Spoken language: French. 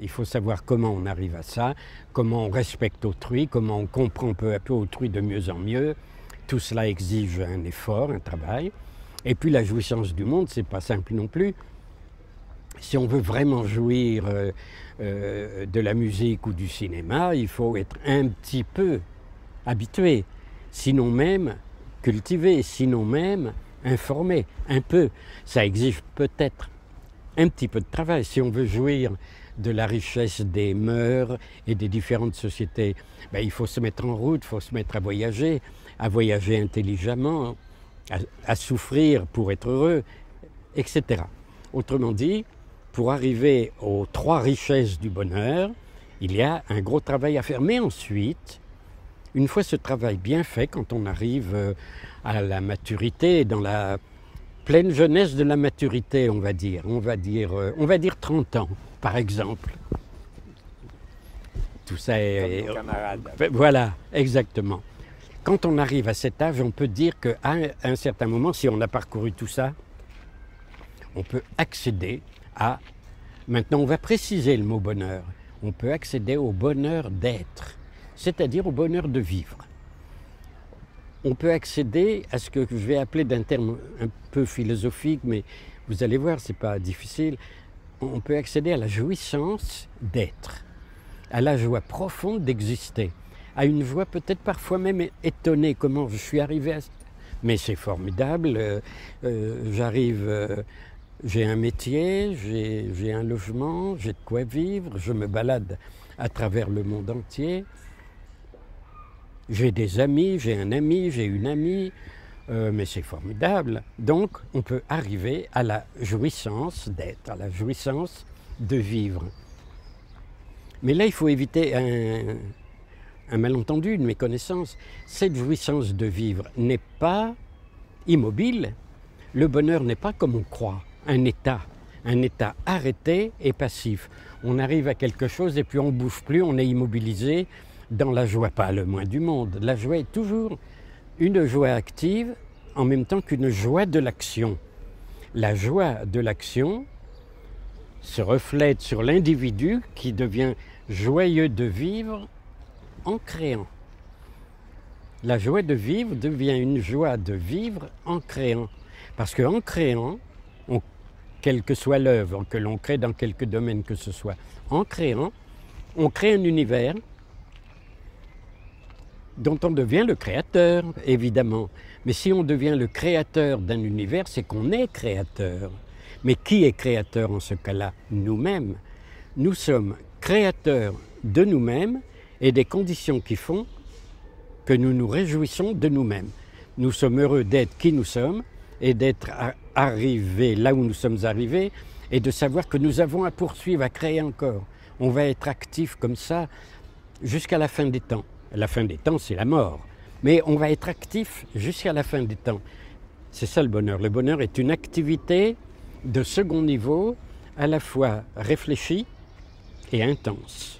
Il faut savoir comment on arrive à ça, comment on respecte autrui, comment on comprend peu à peu autrui de mieux en mieux. Tout cela exige un effort, un travail. Et puis la jouissance du monde, c'est pas simple non plus. Si on veut vraiment jouir de la musique ou du cinéma, il faut être un petit peu habitué, sinon même cultivé, sinon même informé, un peu. Ça exige peut-être un petit peu de travail. Si on veut jouir de la richesse des mœurs et des différentes sociétés, ben, il faut se mettre en route, il faut se mettre à voyager intelligemment, à souffrir pour être heureux, etc. Autrement dit, pour arriver aux 3 richesses du bonheur, il y a un gros travail à faire. Mais ensuite, une fois ce travail bien fait, quand on arrive à la maturité, dans la pleine jeunesse de la maturité, on va dire 30 ans, par exemple. Tout ça est... Voilà, exactement. Quand on arrive à cet âge, on peut dire qu'à un certain moment, si on a parcouru tout ça, on peut accéder à... Maintenant, on va préciser le mot bonheur. On peut accéder au bonheur d'être, c'est-à-dire au bonheur de vivre. On peut accéder à ce que je vais appeler d'un terme un peu philosophique, mais vous allez voir, c'est pas difficile. On peut accéder à la jouissance d'être, à la joie profonde d'exister, à une joie peut-être parfois même étonnée, comment je suis arrivé à... Mais c'est formidable, j'arrive, j'ai un métier, j'ai un logement, j'ai de quoi vivre, je me balade à travers le monde entier. J'ai des amis, j'ai un ami, j'ai une amie, mais c'est formidable. Donc, on peut arriver à la jouissance d'être, à la jouissance de vivre. Mais là, il faut éviter un malentendu, une méconnaissance. Cette jouissance de vivre n'est pas immobile. Le bonheur n'est pas comme on croit, un état arrêté et passif. On arrive à quelque chose et puis on ne bouge plus, on est immobilisé. Dans la joie, pas le moins du monde. La joie est toujours une joie active en même temps qu'une joie de l'action. La joie de l'action se reflète sur l'individu qui devient joyeux de vivre en créant. La joie de vivre devient une joie de vivre en créant. Parce qu'en créant, quelle que soit l'œuvre que l'on crée dans quelque domaine que ce soit, en créant, on crée un univers dont on devient le créateur, évidemment. Mais si on devient le créateur d'un univers, c'est qu'on est créateur. Mais qui est créateur en ce cas-là? Nous-mêmes. Nous sommes créateurs de nous-mêmes et des conditions qui font que nous nous réjouissons de nous-mêmes. Nous sommes heureux d'être qui nous sommes et d'être arrivés là où nous sommes arrivés et de savoir que nous avons à poursuivre, à créer encore. On va être actifs comme ça jusqu'à la fin des temps. La fin des temps, c'est la mort. Mais on va être actif jusqu'à la fin des temps. C'est ça le bonheur. Le bonheur est une activité de second niveau, à la fois réfléchie et intense.